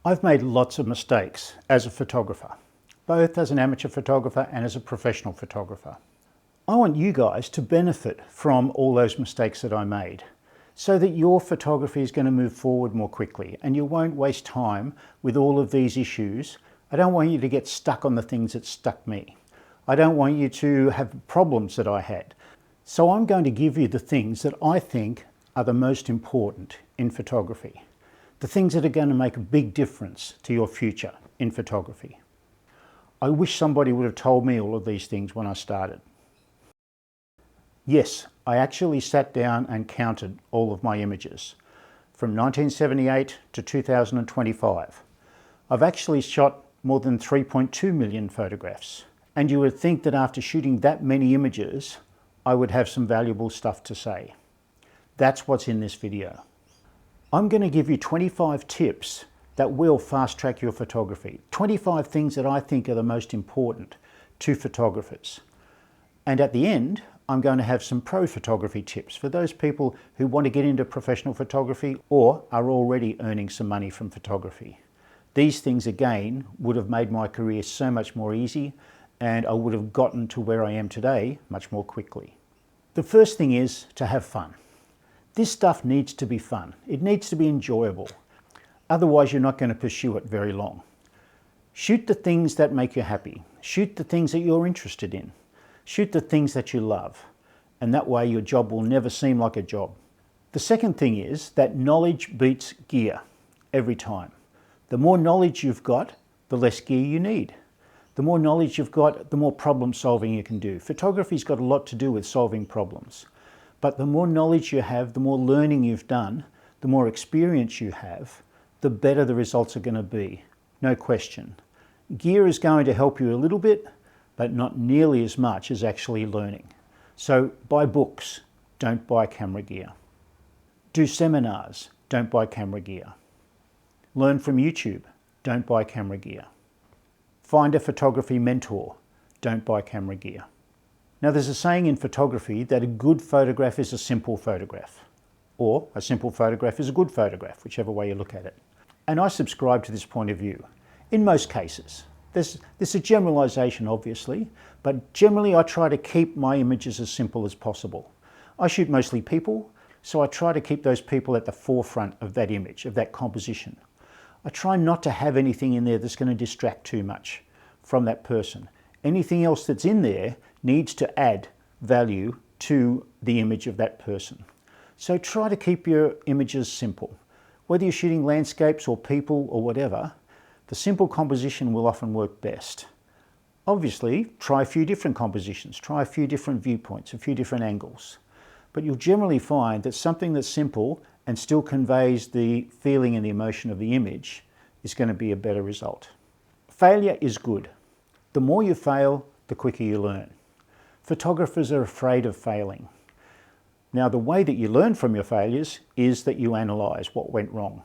I've made lots of mistakes as a photographer, both as an amateur photographer and as a professional photographer. I want you guys to benefit from all those mistakes that I made so that your photography is going to move forward more quickly and you won't waste time with all of these issues. I don't want you to get stuck on the things that stuck me. I don't want you to have problems that I had. So I'm going to give you the things that I think are the most important in photography. The things that are going to make a big difference to your future in photography. I wish somebody would have told me all of these things when I started. Yes, I actually sat down and counted all of my images from 1978 to 2025. I've actually shot more than 3.2 million photographs. And you would think that after shooting that many images, I would have some valuable stuff to say. That's what's in this video. I'm going to give you 25 tips that will fast track your photography. 25 things that I think are the most important to photographers. And at the end, I'm going to have some pro photography tips for those people who want to get into professional photography or are already earning some money from photography. These things again would have made my career so much more easy and I would have gotten to where I am today much more quickly. The first thing is to have fun. This stuff needs to be fun. It needs to be enjoyable. Otherwise, you're not going to pursue it very long. Shoot the things that make you happy. Shoot the things that you're interested in. Shoot the things that you love. And that way your job will never seem like a job. The second thing is that knowledge beats gear every time. The more knowledge you've got, the less gear you need. The more knowledge you've got, the more problem solving you can do. Photography's got a lot to do with solving problems. But the more knowledge you have, the more learning you've done, the more experience you have, the better the results are going to be. No question. Gear is going to help you a little bit, but not nearly as much as actually learning. So buy books, don't buy camera gear. Do seminars, don't buy camera gear. Learn from YouTube, don't buy camera gear. Find a photography mentor, don't buy camera gear. Now there's a saying in photography that a good photograph is a simple photograph, or a simple photograph is a good photograph, whichever way you look at it. And I subscribe to this point of view, in most cases. There's a generalization obviously, but generally I try to keep my images as simple as possible. I shoot mostly people, so I try to keep those people at the forefront of that image, of that composition. I try not to have anything in there that's going to distract too much from that person. Anything else that's in there needs to add value to the image of that person. So try to keep your images simple. Whether you're shooting landscapes or people or whatever, the simple composition will often work best. Obviously, try a few different compositions, try a few different viewpoints, a few different angles. But you'll generally find that something that's simple and still conveys the feeling and the emotion of the image is going to be a better result. Failure is good. The more you fail, the quicker you learn. Photographers are afraid of failing. Now, the way that you learn from your failures is that you analyse what went wrong.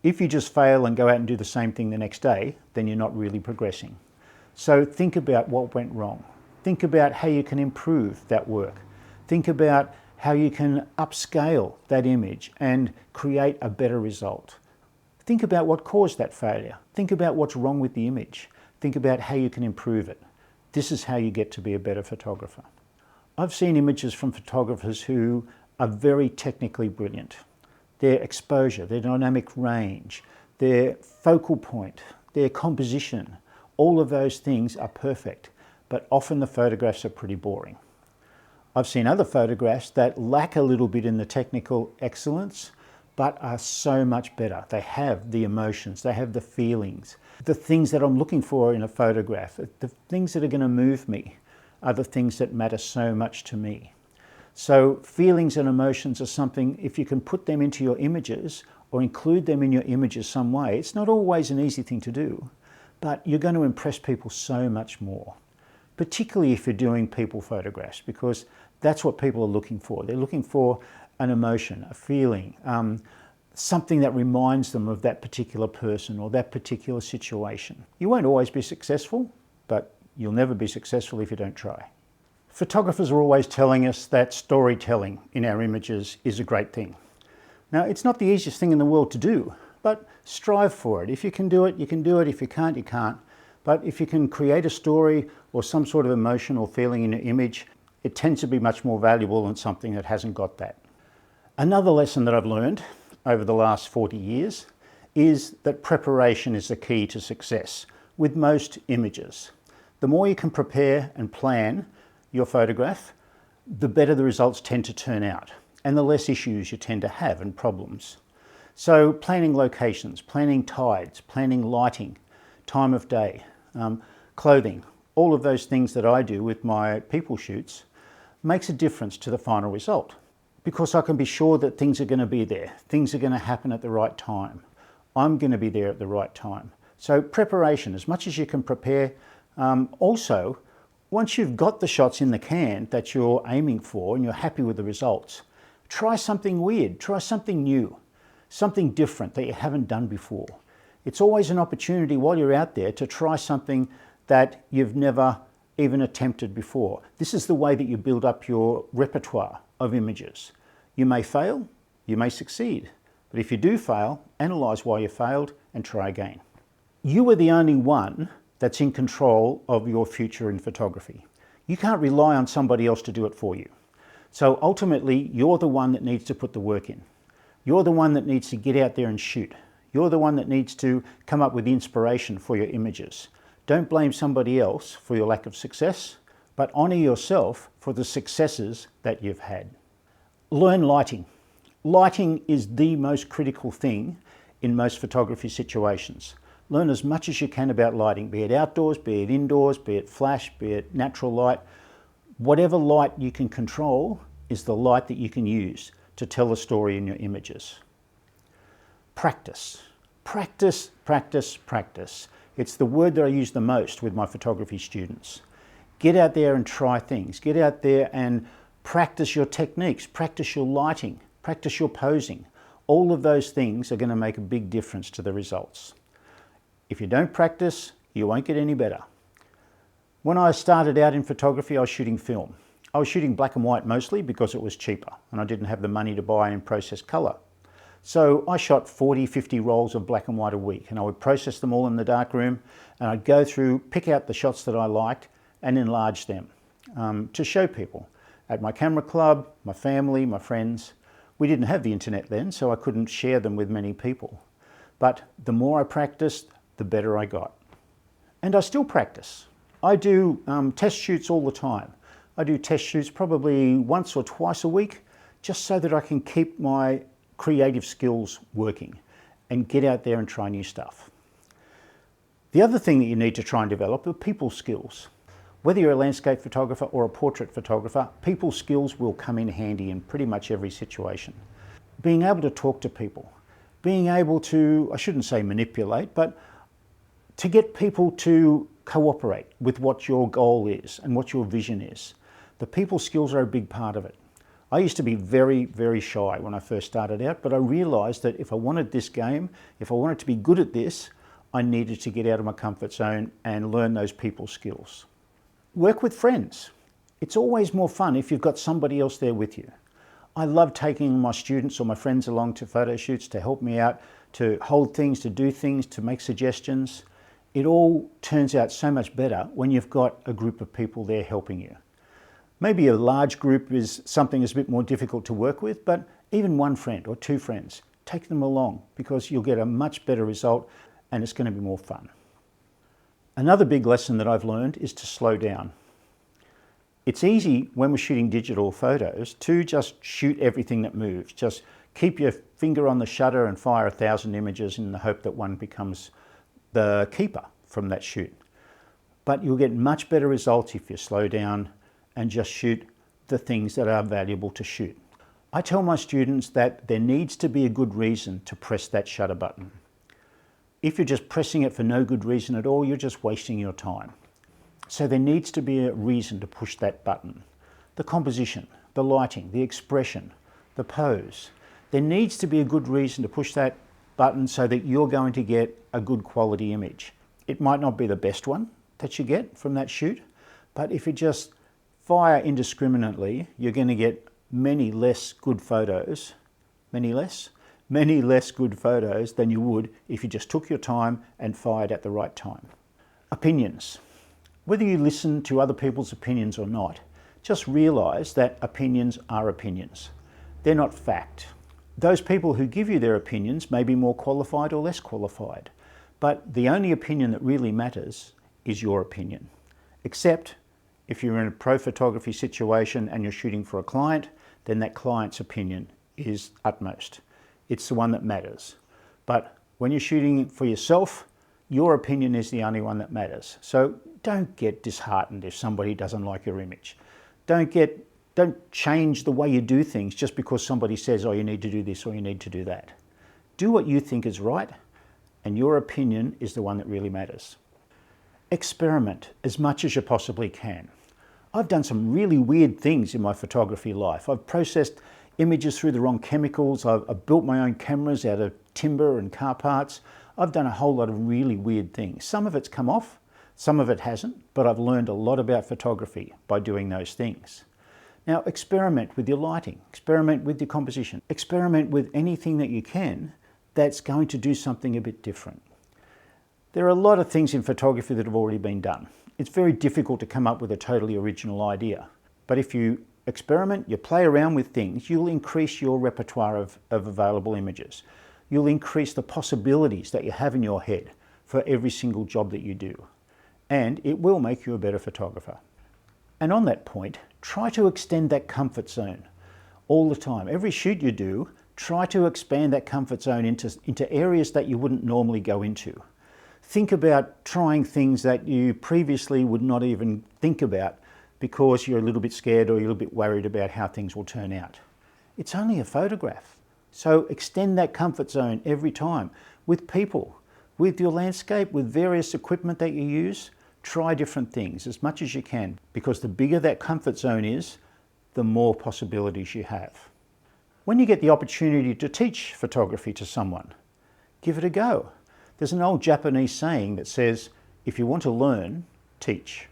If you just fail and go out and do the same thing the next day, then you're not really progressing. So think about what went wrong. Think about how you can improve that work. Think about how you can upscale that image and create a better result. Think about what caused that failure. Think about what's wrong with the image. Think about how you can improve it. This is how you get to be a better photographer. I've seen images from photographers who are very technically brilliant. Their exposure, their dynamic range, their focal point, their composition, all of those things are perfect, but often the photographs are pretty boring. I've seen other photographs that lack a little bit in the technical excellence, but are so much better. They have the emotions, they have the feelings, the things that I'm looking for in a photograph, the things that are going to move me are the things that matter so much to me. So feelings and emotions are something, if you can put them into your images or include them in your images some way, it's not always an easy thing to do, but you're going to impress people so much more. Particularly if you're doing people photographs, because that's what people are looking for. They're looking for an emotion, a feeling, something that reminds them of that particular person or that particular situation. You won't always be successful, but you'll never be successful if you don't try. Photographers are always telling us that storytelling in our images is a great thing. Now, it's not the easiest thing in the world to do, but strive for it. If you can do it, you can do it. If you can't, you can't. But if you can create a story or some sort of emotion or feeling in your image, it tends to be much more valuable than something that hasn't got that. Another lesson that I've learned over the last 40 years is that preparation is the key to success with most images. The more you can prepare and plan your photograph, the better the results tend to turn out and the less issues you tend to have and problems. So planning locations, planning tides, planning lighting, time of day, clothing, all of those things that I do with my people shoots makes a difference to the final result, because I can be sure that things are going to be there, things are going to happen at the right time, I'm going to be there at the right time. So preparation, as much as you can prepare. Also, once you've got the shots in the can that you're aiming for and you're happy with the results, try something weird, try something new, something different that you haven't done before. It's always an opportunity while you're out there to try something that you've never even attempted before. This is the way that you build up your repertoire of images. You may fail, you may succeed, but if you do fail, analyse why you failed and try again. You are the only one that's in control of your future in photography. You can't rely on somebody else to do it for you. So ultimately, you're the one that needs to put the work in. You're the one that needs to get out there and shoot. You're the one that needs to come up with inspiration for your images. Don't blame somebody else for your lack of success, but honour yourself for the successes that you've had. Learn lighting. Lighting is the most critical thing in most photography situations. Learn as much as you can about lighting, be it outdoors, be it indoors, be it flash, be it natural light. Whatever light you can control is the light that you can use to tell a story in your images. Practice. Practice, practice, practice. It's the word that I use the most with my photography students. Get out there and try things. Get out there and practice your techniques, practice your lighting, practice your posing. All of those things are going to make a big difference to the results. If you don't practice, you won't get any better. When I started out in photography, I was shooting film. I was shooting black and white mostly because it was cheaper and I didn't have the money to buy and process colour. So I shot 40, 50 rolls of black and white a week, and I would process them all in the darkroom, and I'd go through, pick out the shots that I liked and enlarge them to show people. At my camera club, my family, my friends. We didn't have the internet then, so I couldn't share them with many people. But the more I practiced, the better I got. And I still practice. I do test shoots all the time. I do test shoots probably once or twice a week, just so that I can keep my creative skills working and get out there and try new stuff. The other thing that you need to try and develop are people skills. Whether you're a landscape photographer or a portrait photographer, people skills will come in handy in pretty much every situation. Being able to talk to people, being able to, I shouldn't say manipulate, but to get people to cooperate with what your goal is and what your vision is. The people skills are a big part of it. I used to be very, very shy when I first started out, but I realised that if I wanted this game, if I wanted to be good at this, I needed to get out of my comfort zone and learn those people skills. Work with friends. It's always more fun if you've got somebody else there with you. I love taking my students or my friends along to photo shoots to help me out, to hold things, to do things, to make suggestions. It all turns out so much better when you've got a group of people there helping you. Maybe a large group is something that's a bit more difficult to work with, but even one friend or two friends, take them along because you'll get a much better result and it's going to be more fun. Another big lesson that I've learned is to slow down. It's easy when we're shooting digital photos to just shoot everything that moves. Just keep your finger on the shutter and fire 1,000 images in the hope that one becomes the keeper from that shoot. But you'll get much better results if you slow down and just shoot the things that are valuable to shoot. I tell my students that there needs to be a good reason to press that shutter button. If you're just pressing it for no good reason at all, you're just wasting your time. So there needs to be a reason to push that button. The composition, the lighting, the expression, the pose. There needs to be a good reason to push that button so that you're going to get a good quality image. It might not be the best one that you get from that shoot, but if you just fire indiscriminately, you're going to get many less good photos, many less good photos than you would if you just took your time and fired at the right time. Opinions. Whether you listen to other people's opinions or not, just realise that opinions are opinions. They're not fact. Those people who give you their opinions may be more qualified or less qualified, but the only opinion that really matters is your opinion. Except if you're in a pro photography situation and you're shooting for a client, then that client's opinion is utmost. It's the one that matters. But when you're shooting for yourself, your opinion is the only one that matters. So don't get disheartened if somebody doesn't like your image. Don't change the way you do things just because somebody says, oh, you need to do this or you need to do that. Do what you think is right, and your opinion is the one that really matters. Experiment as much as you possibly can. I've done some really weird things in my photography life. I've processed images through the wrong chemicals. I've built my own cameras out of timber and car parts. I've done a whole lot of really weird things. Some of it's come off, some of it hasn't, but I've learned a lot about photography by doing those things. Now, experiment with your lighting, experiment with your composition, experiment with anything that you can that's going to do something a bit different. There are a lot of things in photography that have already been done. It's very difficult to come up with a totally original idea. But if you experiment, you play around with things, you'll increase your repertoire of available images. You'll increase the possibilities that you have in your head for every single job that you do. And it will make you a better photographer. And on that point, try to extend that comfort zone all the time. Every shoot you do, try to expand that comfort zone into areas that you wouldn't normally go into. Think about trying things that you previously would not even think about because you're a little bit scared or you're a little bit worried about how things will turn out. It's only a photograph. So extend that comfort zone every time with people, with your landscape, with various equipment that you use. Try different things as much as you can, because the bigger that comfort zone is, the more possibilities you have. When you get the opportunity to teach photography to someone, give it a go. There's an old Japanese saying that says, if you want to learn, teach.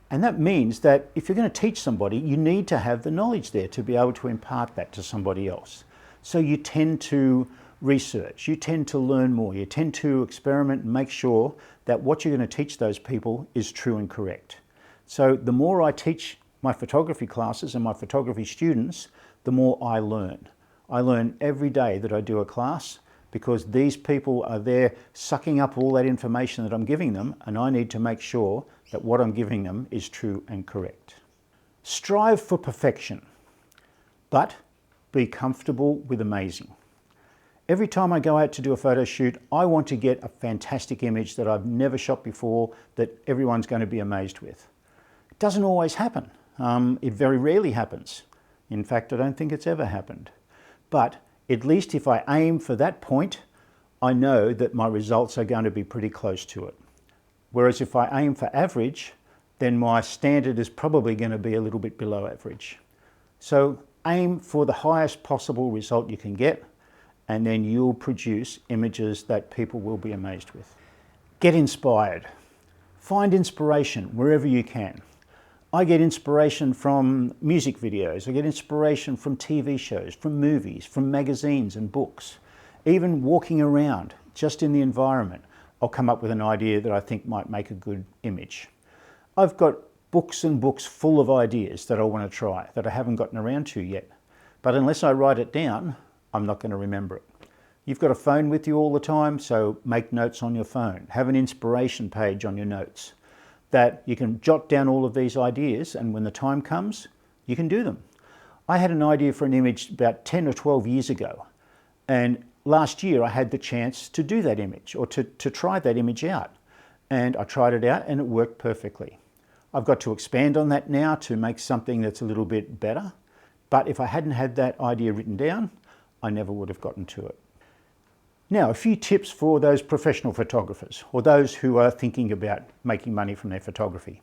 And that means that if you're going to teach somebody, you need to have the knowledge there to be able to impart that to somebody else. So you tend to research, you tend to learn more, you tend to experiment and make sure that what you're going to teach those people is true and correct. So the more I teach my photography classes and my photography students, the more I learn. I learn every day that I do a class, because these people are there sucking up all that information that I'm giving them, and I need to make sure that what I'm giving them is true and correct. Strive for perfection, but be comfortable with amazing. Every time I go out to do a photo shoot, I want to get a fantastic image that I've never shot before that everyone's going to be amazed with. It doesn't always happen. It very rarely happens. In fact, I don't think it's ever happened. But at least if I aim for that point, I know that my results are going to be pretty close to it. Whereas if I aim for average, then my standard is probably going to be a little bit below average. So aim for the highest possible result you can get, and then you'll produce images that people will be amazed with. Get inspired. Find inspiration wherever you can. I get inspiration from music videos, I get inspiration from TV shows, from movies, from magazines and books. Even walking around, just in the environment, I'll come up with an idea that I think might make a good image. I've got books and books full of ideas that I want to try, that I haven't gotten around to yet. But unless I write it down, I'm not going to remember it. You've got a phone with you all the time, so make notes on your phone. Have an inspiration page on your notes that you can jot down all of these ideas, and when the time comes, you can do them. I had an idea for an image about 10 or 12 years ago, and last year I had the chance to do that image, or to try that image out. And I tried it out and it worked perfectly. I've got to expand on that now to make something that's a little bit better, but if I hadn't had that idea written down, I never would have gotten to it. Now, a few tips for those professional photographers or those who are thinking about making money from their photography.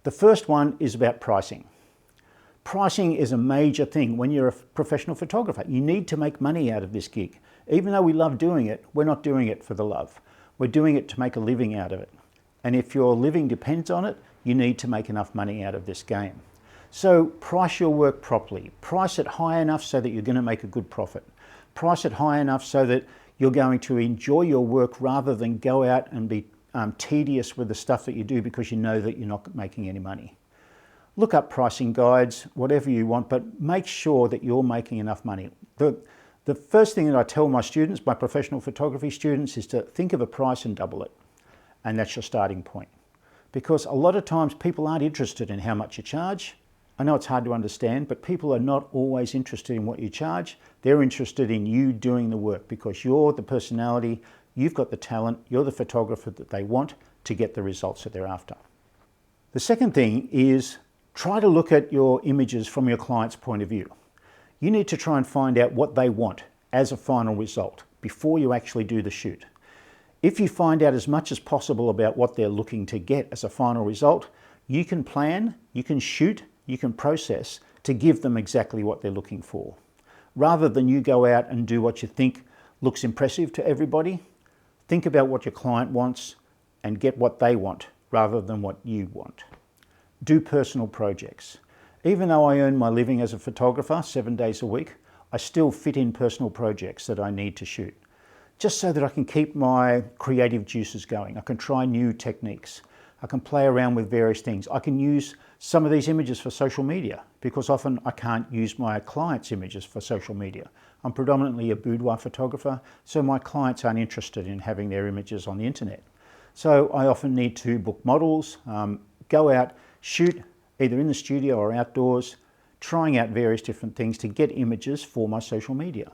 The first one is about pricing. Pricing is a major thing when you're a professional photographer. You need to make money out of this gig. Even though we love doing it, we're not doing it for the love. We're doing it to make a living out of it. And if your living depends on it, you need to make enough money out of this game. So price your work properly. Price it high enough so that you're going to make a good profit. Price it high enough so that you're going to enjoy your work rather than go out and be tedious with the stuff that you do because you know that you're not making any money. Look up pricing guides, whatever you want, but make sure that you're making enough money. The first thing that I tell my students, my professional photography students, is to think of a price and double it. And that's your starting point. Because a lot of times people aren't interested in how much you charge. I know it's hard to understand, but people are not always interested in what you charge. They're interested in you doing the work because you're the personality, you've got the talent, you're the photographer that they want to get the results that they're after. The second thing is try to look at your images from your client's point of view. You need to try and find out what they want as a final result before you actually do the shoot. If you find out as much as possible about what they're looking to get as a final result, you can plan, you can shoot, you can process to give them exactly what they're looking for. Rather than you go out and do what you think looks impressive to everybody, think about what your client wants and get what they want rather than what you want. Do personal projects. Even though I earn my living as a photographer 7 days a week, I still fit in personal projects that I need to shoot, just so that I can keep my creative juices going. I can try new techniques. I can play around with various things. I can use some of these images for social media because often I can't use my clients' images for social media. I'm predominantly a boudoir photographer, so my clients aren't interested in having their images on the internet. So I often need to book models, go out, shoot either in the studio or outdoors, trying out various different things to get images for my social media.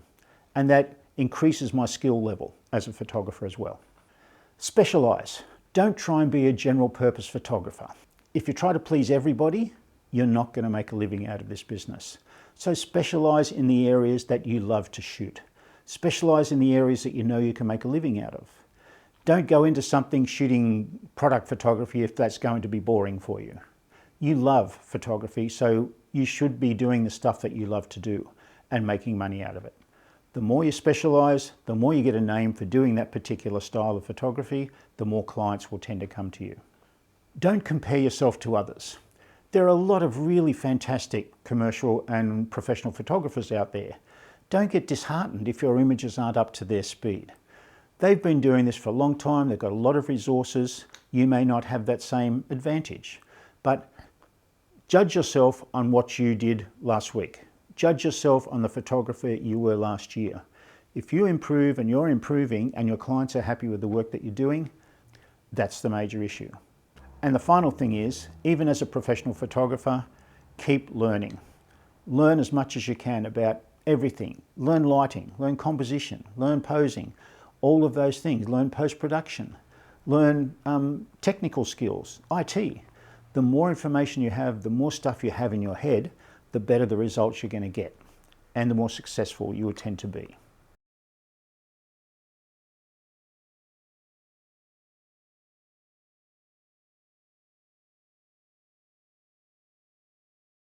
And that increases my skill level as a photographer as well. Specialize. Don't try and be a general purpose photographer. If you try to please everybody, you're not going to make a living out of this business. So specialize in the areas that you love to shoot. Specialize in the areas that you know you can make a living out of. Don't go into something shooting product photography if that's going to be boring for you. You love photography, so you should be doing the stuff that you love to do and making money out of it. The more you specialize, the more you get a name for doing that particular style of photography, the more clients will tend to come to you. Don't compare yourself to others. There are a lot of really fantastic commercial and professional photographers out there. Don't get disheartened if your images aren't up to their speed. They've been doing this for a long time, they've got a lot of resources. You may not have that same advantage, but judge yourself on what you did last week. Judge yourself on the photographer you were last year. If you improve and you're improving and your clients are happy with the work that you're doing, that's the major issue. And the final thing is, even as a professional photographer, keep learning. Learn as much as you can about everything. Learn lighting, learn composition, learn posing, all of those things. Learn post-production, learn technical skills, IT. The more information you have, the more stuff you have in your head, the better the results you're going to get and the more successful you will tend to be.